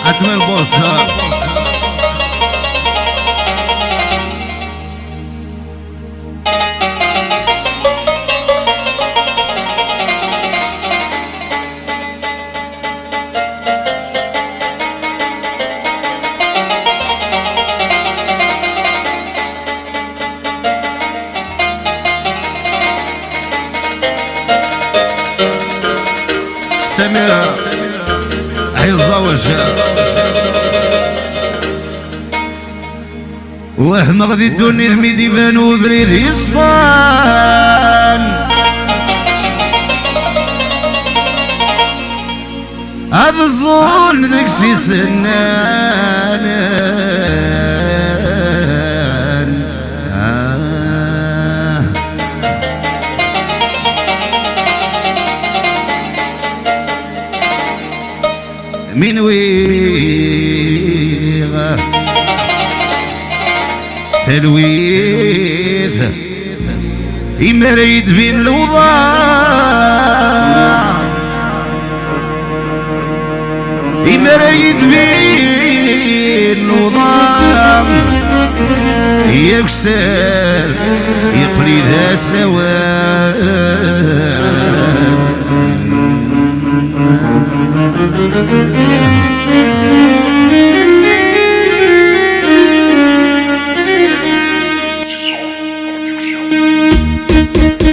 عتمة البوصة سميرة عزة وجه وهم غدي الدنيا ذمي ديفان وبريد يصفان هذا الظن ذيك سي سنان من ويغ تلويث يمريد بين الوضع يمريد بين الوضع يكسر يقلي ذا سواد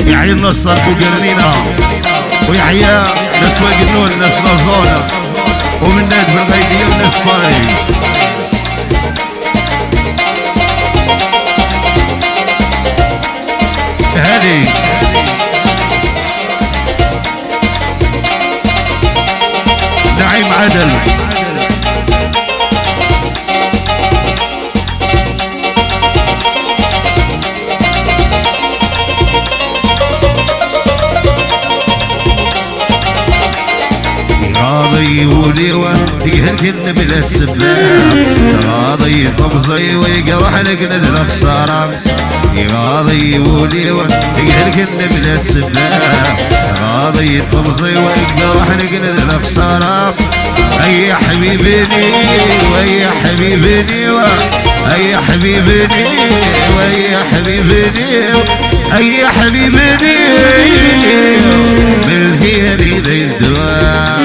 يحيى النصر وقرنينا ويحيى ناس واقنون ناس نظونة ومن ناد بالغيدية وناس فاري هادي نعيم عدل راضي وليوة يهلكن بلا السباب راضي طبزي ويقرح لك نذر خسارة راضي وليوة يهلكن بلا السباب راضي طبزي ويقرح لك نذر خسارة أي حبيبني ويا حبيبني أي حبيبني ويا حبيبني أي حبيبني بالهيري ذي الدواء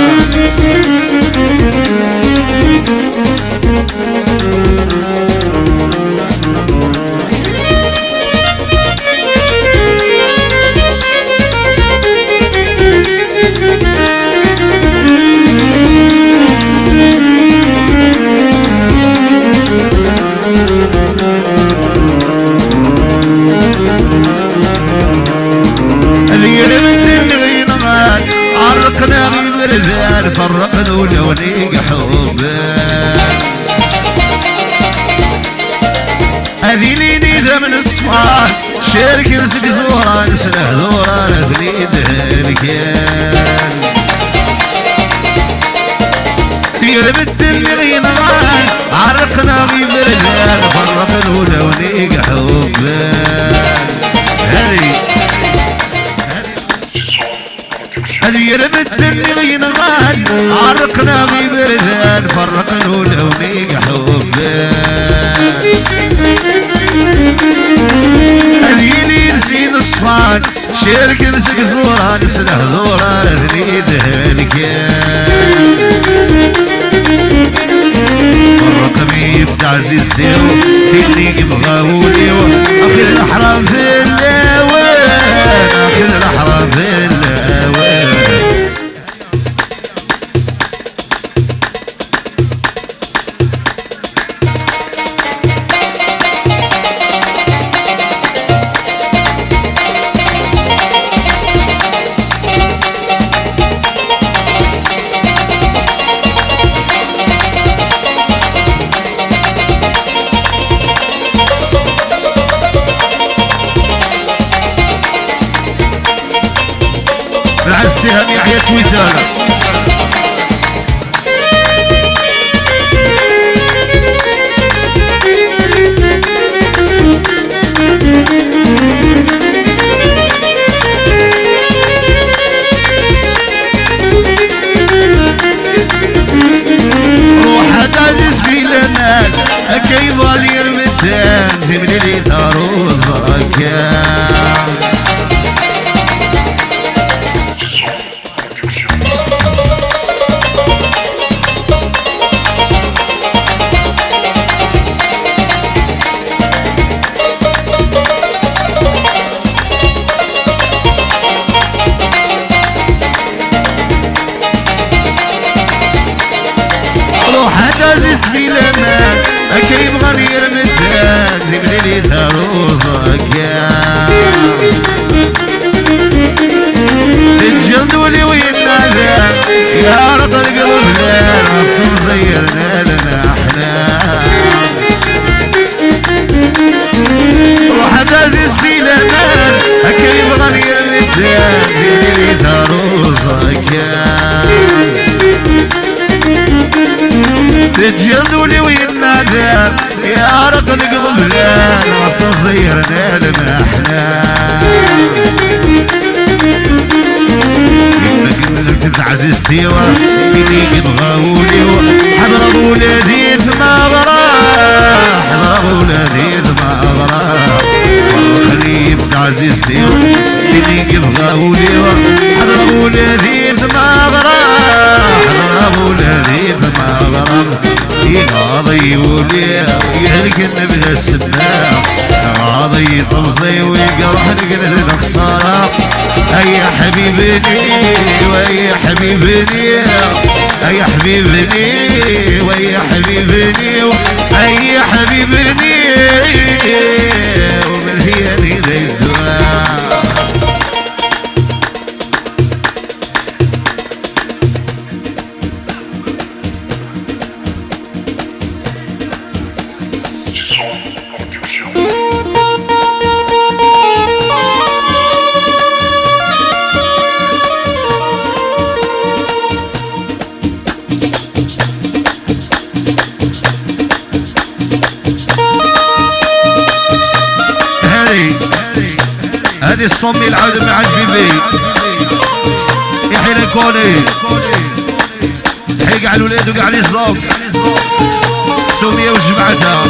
عرقنا بالمرذال فرقنا ونيق حبك هذي ليني ذا من الصفار شارك نسق زورا نسنه ذورا نفنيد هالكيان يربد اللي غال عرقنا بالمرذال فرقنا ونيق حبك هذي رمت اللي ينغال عرقنا ببردان فرقنا ولوني حبان هذي لي نسين الصفان شارك نسق زوران سنه زوران ثنيد هالكيان فرقني بتعزيز ديو اللي يبغاولي اخي الاحرام في اللوان اخي الاحرام في اللوان مع السهام يحيى تويتالا. كيف ظل يرمتان في مليلي دارو الزرقان. روح عزيز في الامان كيف غير مدان في مليلي دارو الزرقان. الجندولي وينادى يا رب القلب لا نفطر زيرنا لنا احلام. روح عزيز في الامان كيف غير مدان في مليلي دارو الزرقان. تجلدولي وينادى يا رقد قبلان وتصيرنا لنا احلام. كنت عزيز سيوا اللي يبغاولي حضر ولادي ما غراح حضر ولادي ما غراح. والله كنت عزيز سيوا اللي يبغاولي حضر ولادي ما غراح حضر ولادي ما غراح. غاضي ولي يهلكن من السماء غاضي طمزي ويقرح لقلب الخسارة. هيا حبيبني ويا حبيبني هيا حبيبني ويا حبيبني هيا حبيبني ومن هي لي الدعاء. هذه الصمي العودة مع الجبي يحيى الكوني يحيى قاع الولاد وقاع لي الزوج السومية وجمعتها.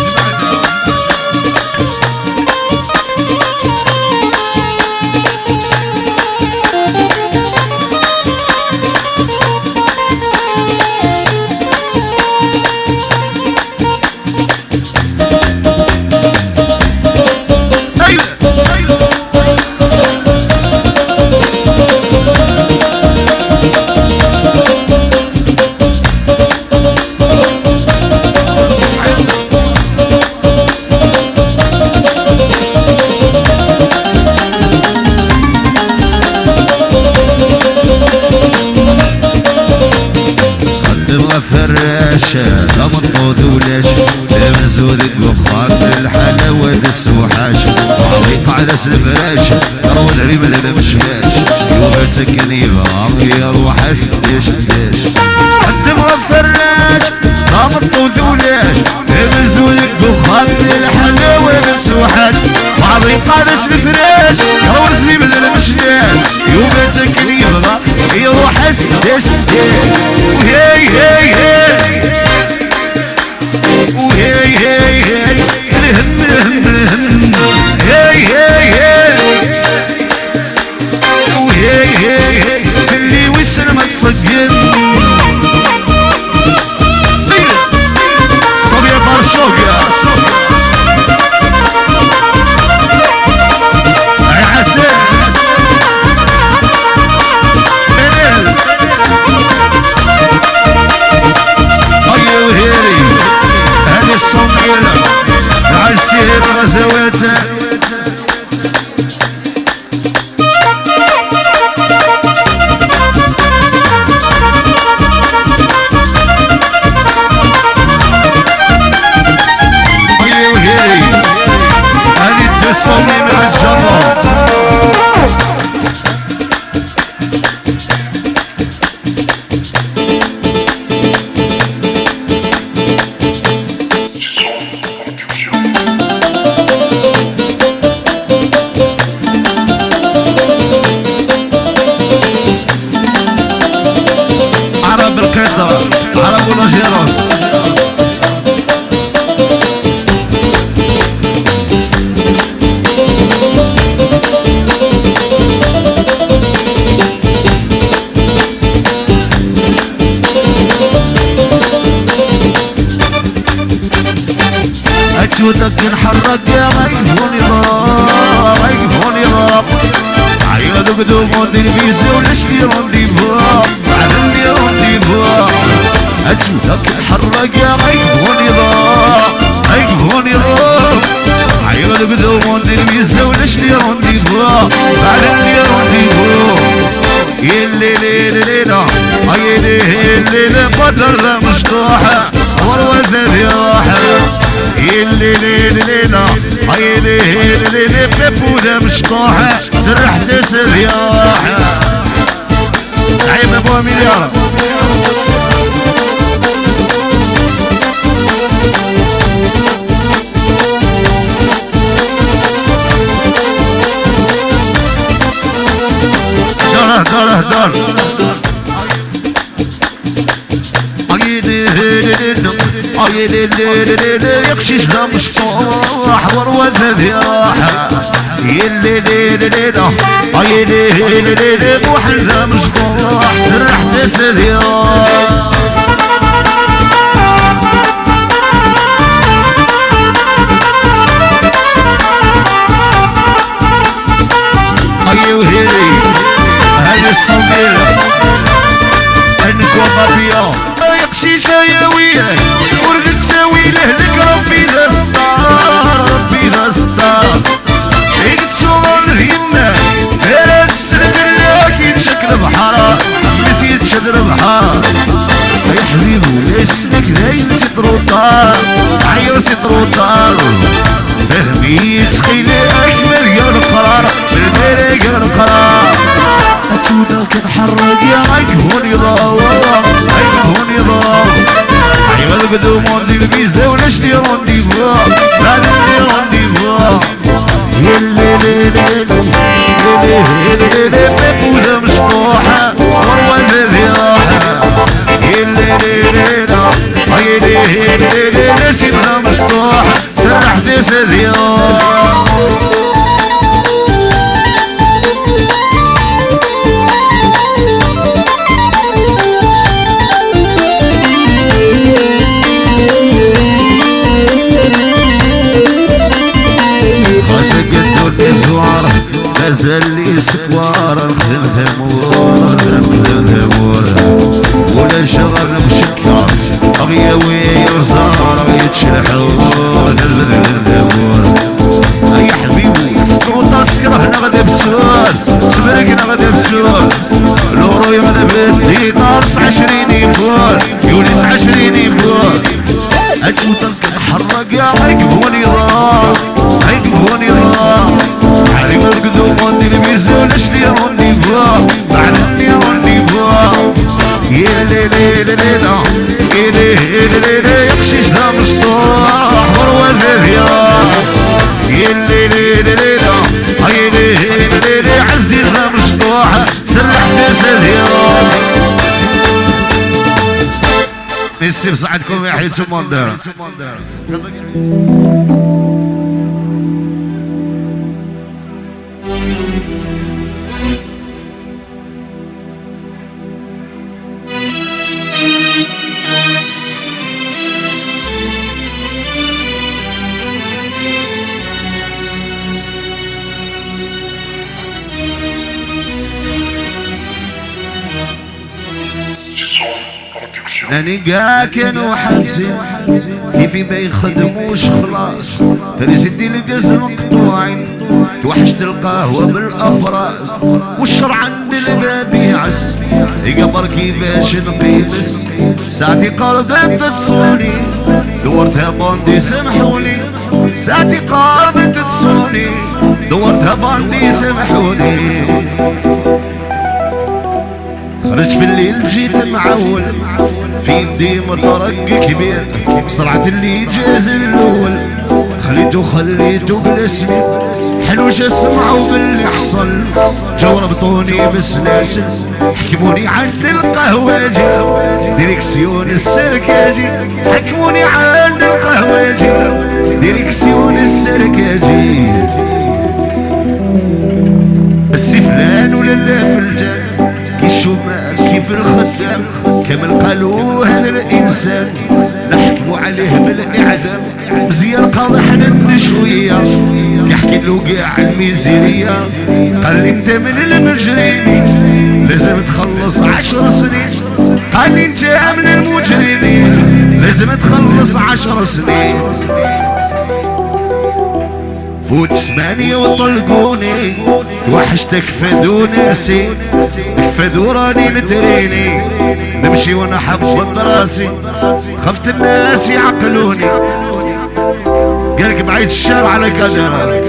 فراشة غمض ولاش مزودك وفاق الحلاوة السوحاش وعليق على الفراشة روى الريم لنا مشماش يوم سكني بغام يروح اسداش داش. تبغى فراش غمض ولاش مزودك وفاق الحلاوة السوحاش وعليق على الفراش روى الريم لنا مشماش يوم سكني بغام يروح اسداش داش. وهي هي وهي هي الهم الهم الهم هي هي وهي هي اللي وسر ما تصدق صبية برشوقة يا حسين يا غيفوني ضاب غيفوني ضاب عيا دوك دومون دير فيزا ولا شتي رونديفو عدني رونديفو أتمدك الحرق يا غيفوني ضاب غيفوني ضاب عيا دوك دومون دير فيزا ولا شتي رونديفو عدني رونديفو يلي ليلة يلي قدر ذا مشطوحة وروزة ذياحة يلي ليلة يلي بيبو ذا مشطوحة سرحت سذياحة عيب ابو مليار دار يقشيش لا مشطوح وروزة ذياحة يلي ليلة بوحل لا مشطوح سرحت سذياحة وهيلي هذه الصغيرة انكم ابيض ما يقشيش يا وياه ورد تساوي لهلك ربي ذا ستار ربي ذا ستار عيد صغار الهمة هاد السند الله كيتشكل بحار نسيت شدر بحار يا حبيبي اسمك دايم سيطروطار عيو سيطروطار فهميت خيلك مليون قرار بالمليون قرار أتودا كنحرق يا غيكهوني ضاو غيكهوني ضاو عيما القدومون دي الفيزا ولا شتي رونديفو هذا اللي رونديفو يلي ليلي بيبوذا مشطوحة وروزة ذياحة يلي ليلي نسيبها مشطوحة سرحت سذياحة الزوار مازال لي سكوار نخدم ثمور ولا شغل مشكر اغياوي وزار يتشلحون الثمور يا حبيبي فكرو تسكره نغدا بسود تبرق نغدا بسود لورو يغدا بالدينار 20 يبون يولي 20 يبون أتوتك نحرق يا غيكبوني ضاع غيكبوني ضاع علي والقدومون دي الميزة ولا شلي رونديفو بعدني رونديفو يلي ليلة يقشيش ذا مشطوح وروزة ذياح يلي ليلة عزي ذا مشطوحة سرحت سذياح ميسي بساعدكم يا حيت المندر نلقى كانوا حاسين كيفي ما يخدموش خلاص فريز يدي القز مقطوعين توحشت القهوة بالافراز والشرع عند الباب يعس يقبر كيفاش نقيمس ساعتي قربت تصوني دورتها باندي سامحوني ساعتي قربت تصوني دورتها باندي سامحوني خرجت في الليل جيت معول في يدي مطرق كبير صرعت اللي جاز الاول خليته بلا سمين حلوش اسمعوا باللي حصل جو ربطوني بالسلاسل حكموني عند القهواجي ديريكسيون السركاجي حكموني عند القهواجي ديريكسيون السركاجي بس فلان ولا لا فلتان كيشوما كيف الخدام كامل قالوا هذا الانسان نحكموا عليه بالاعدام مزيان قاضي حنن شويه كيحكي له كاع الميزيريه. قال لي انت من المجرمين لازم تخلص 10 سنين. قال لي انت من المجرمين لازم تخلص 10 سنين. فوت 8 وطلقوني توحشتك فدو ناسي فدو راني نتريني نمشي وانا حبط راسي خفت الناس يعقلوني. قالك بعيد الشارع على قدر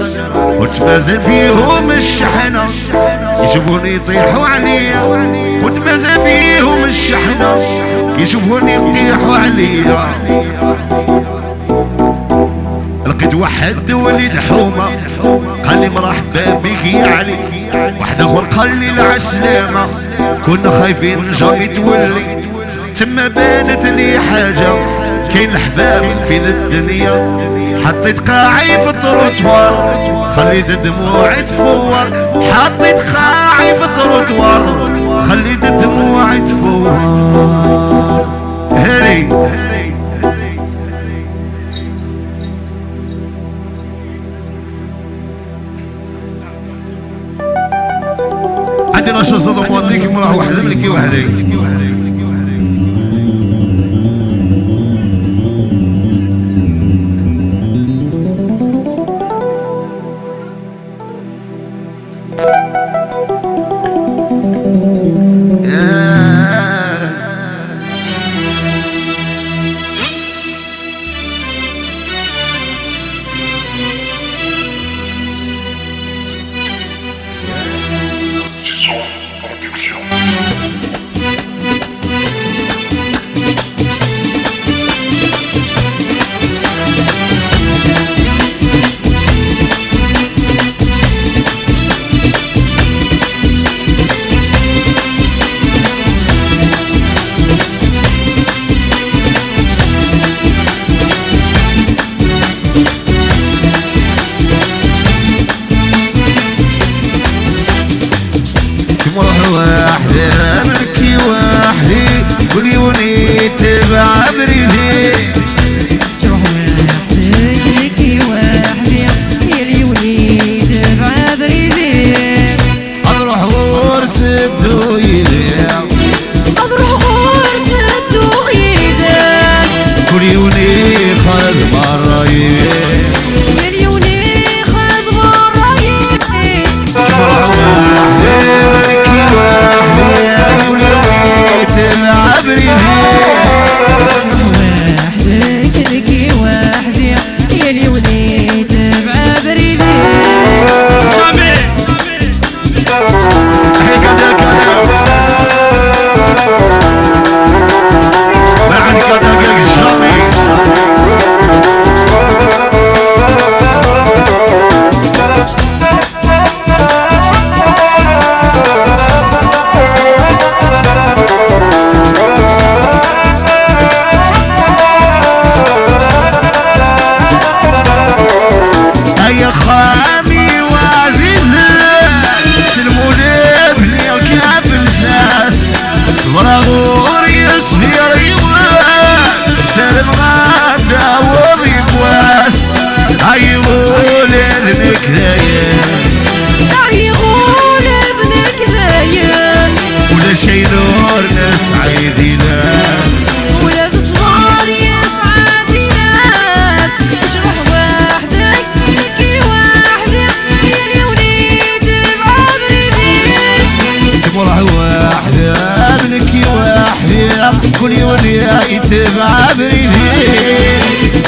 كنت مازال فيهم الشحنة يشوفوني يطيحوا عليا. كنت مازال فيهم الشحنة يشوفوني يطيحوا عليا. لقيت واحد وليد حومة قال لي مرحبا بك يا علي. واحد اخر قال لي العسلامة كنا خايفين جامي تولي. تما بانت لي حاجة كاين الحباب في ذا الدنيا. حطيت قاعي في التروتوار خليت الدموع تفور. حطيت قاعي في التروتوار خليت الدموع تفور. هاري عندنا شو صدق موديك مراه واحدة ملكي وحدي. واحدة ملكي وحدي وليوني تبع بريدي. تروح وحدك ملكي وحدي يليوني تبع بريدي. اروح غورت الدويدة اروح غورت الدويدة وليوني خذ مرايب يليوني خذ مرايب. وحدك ذكي وحدي يلي وليت بعبريدي. بعد كذا الجميل خامي وعزيزة سلموني بني الكاف نساس صبر غور يصبر يوان سلم غادا وضيقواس عيغول ابنك ذايان عيغول ابنك ذايان ولا شي نور ناس عيدينا ولا تصغار يسعدينا. تروح وحدك ملكي وحدي يليوني تبع بريدي. تمرح واحدة ابنك وحدي كل يوني تبع بريدي.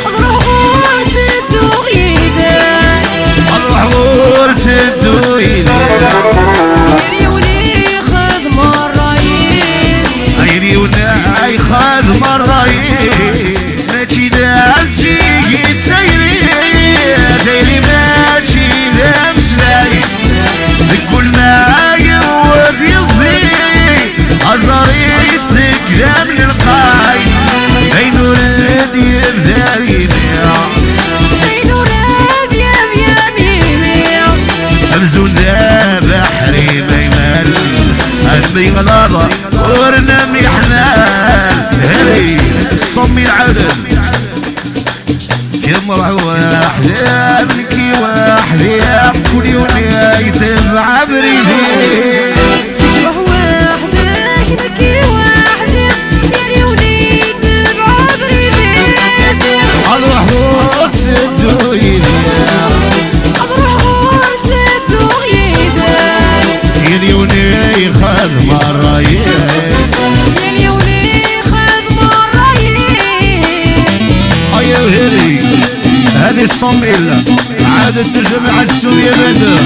اروح غورت الدويدة اروح غورت الدويدة يليوني خذ مرايب يليوني خذ مرايب. ماشي داز جيجي تايلي دايلي ماشي دامس لاي كل ما يوف يصدي أزاري يستقدام للقاي بينو راد يبدا يبيع بينو راد يبيع أمزون ذا بحري ميمال أمي غلابة ورنمي حنان هلي صمي العدل واحد ابنكي واحد كل يوم يتبع بريدي تروح وحدك نبكي وحدك يا وليد بعبريدي اروح غور تسدو يدي اروح غور تسدو يدي يليوني خذ مرة يليوني خذ مرة ايوه هذي هذه الصميلة عادت تجمع السورية بدر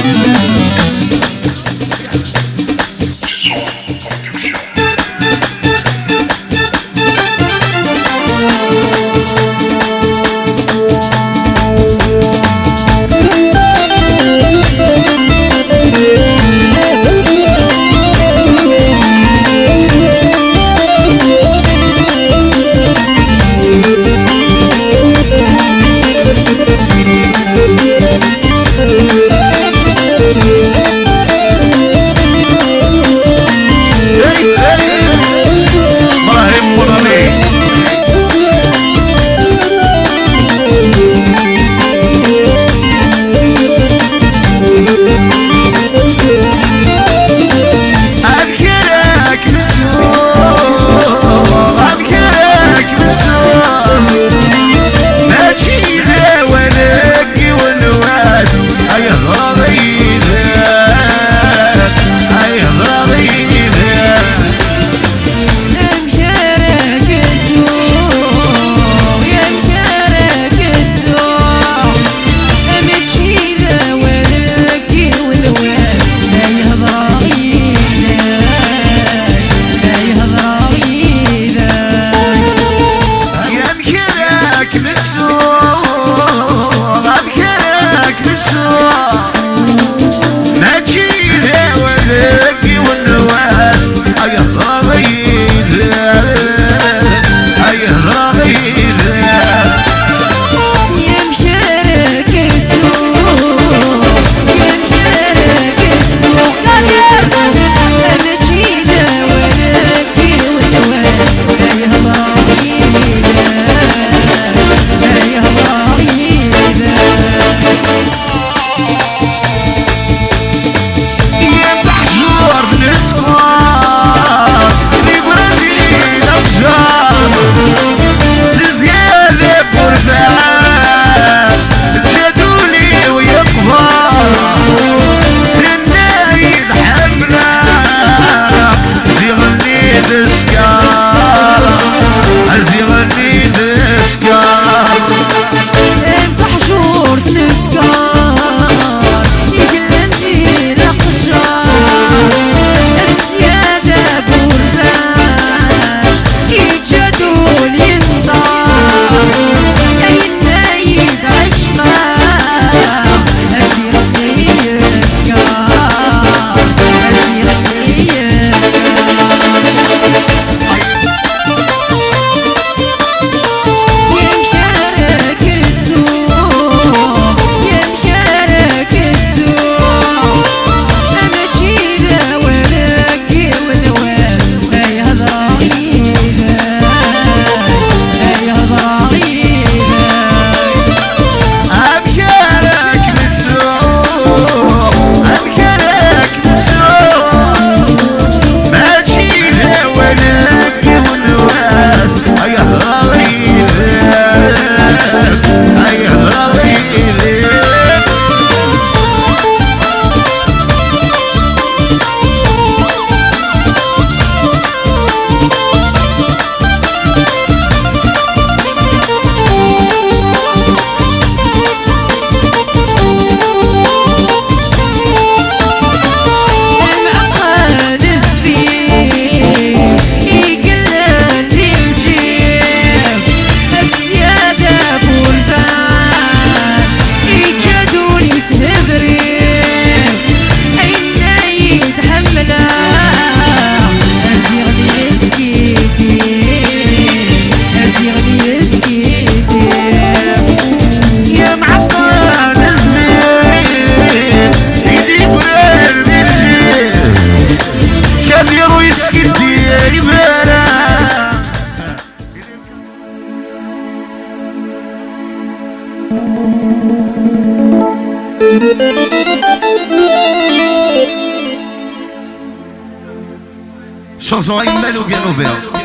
شانسون يمالو كانوا فيها.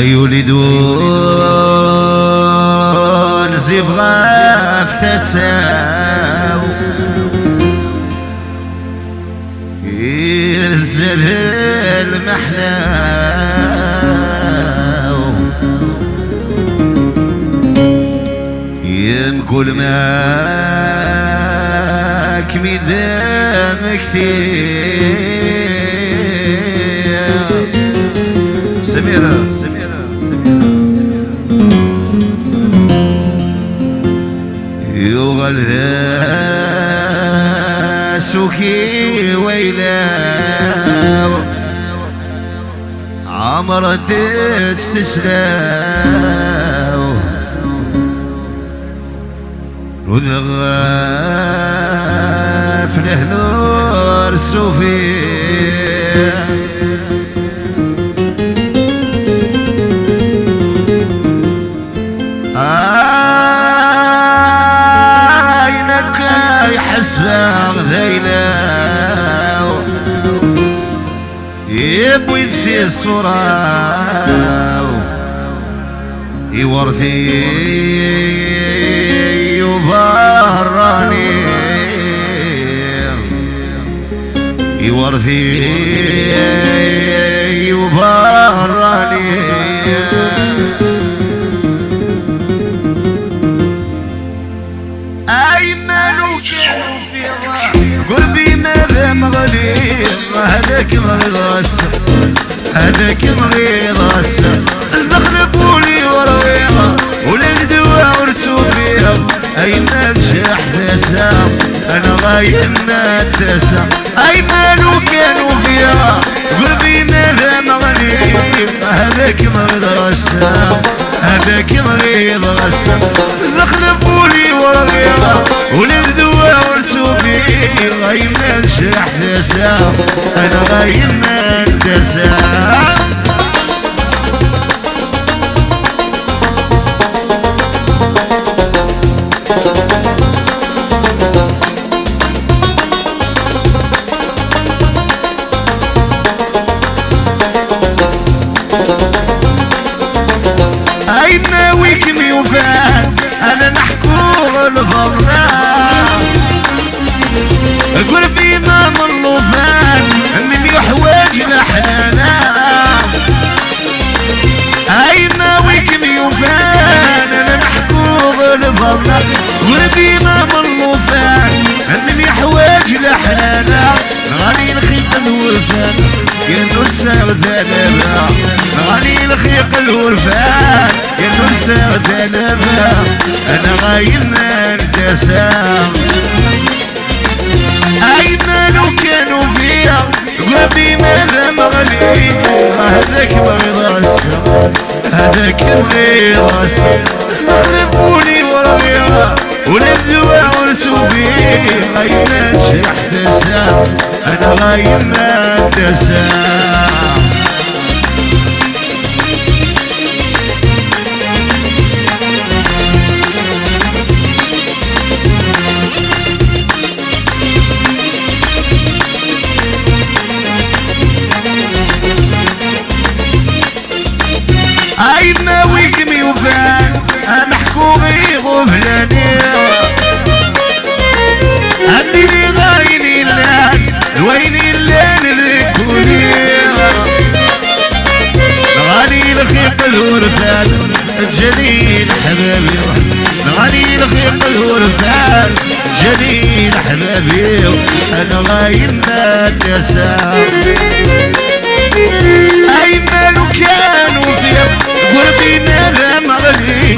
يولدون زبغة في ثساو ينزل المحلاو يمكل ماك مدام كثير سميرة يغلها سوكي ويلاو عمرت تسلاو وذغاف الهنور سوفي يحسبها غذيلاو يبوي ينسي الصراو يورثي يبراني يورثي يبراني قلبي ماذا مغليظ هذاك مغيظ هذاك مغيظ ازدخلبولي ورويضة ولد ورثو بيها اين تشح ثاسا انا غايب ما تاسا اي مالو كانوا فيها قلبي ماذا مغليظ هذاك مغيظ هذاك مغيظ ازدخلبولي ورويضة ولد ورثو بيها اين تشح ثاسا انا غايب ما تاسا اي ناويكم يوفان انا نحكو الفراق قربي ما من لوفان من يحواج لحانا اي ناويكم يوفان انا نحكو الفراق قربي ما من لوفان من يحواج لحانا غالي الخيط الورفان ينو السردانبا غالي الخيط الورفان ينو السردانبا انا غايب ما انتسام اي مالو كانوا فيها قلبي ماذا مغلي هذاك مغيظ هذاك مغيظ استغربوني ورغيها ولدوا ورثو بيه اي نشرح تسام انا غايب ما تسام اي ناويكم يوفان محكومي غفلاني عندي لي غايني اللان ويني اللان ذكوني غالي الخيط الورثان الجليل حبابي غالي الخيط الورثان جليل حبابي انا غايب ما تسام اي مالو كانوا فيه قربي ماذا مغلي